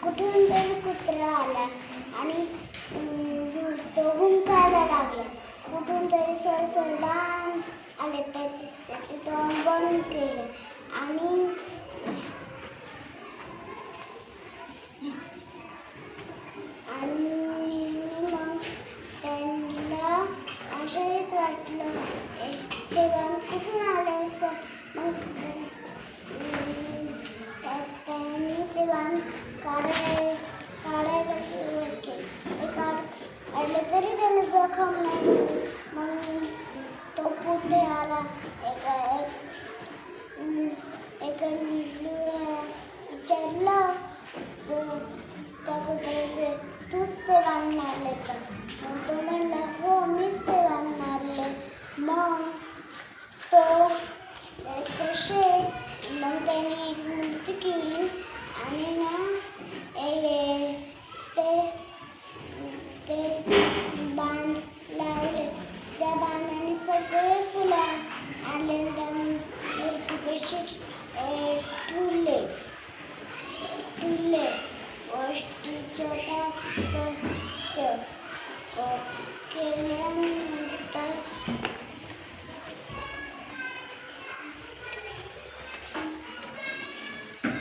कुठून तरी कुत्रा आला आणि तो हुंकायला लागला. कुठून तरी सरसरदान आले, त्याचे तोंड बंद केले आणि मग त्यांना आश्चर्यच वाटलं, ते वाघ कुठून आले असं. मग त्यांनी ते वाघ काढायला सुरुवात केली. ते काढले तरी त्याला जखम नाही झाली. मग तो पुढे आला. एका लुळ्याला विचारलं त्या कुत्र्याचे, तूच ते वाघ मारले का? मग तो म्हणला, हो मीच ते वाघ मारले. मग तो कसे मग त्याने एक मूर्ती केली आणि ना ते बांध लावले. त्या बांधाने सगळे फुलं आले त्या मूर्तीपाशी ठुले. वस्तूच्या केल्यानंतर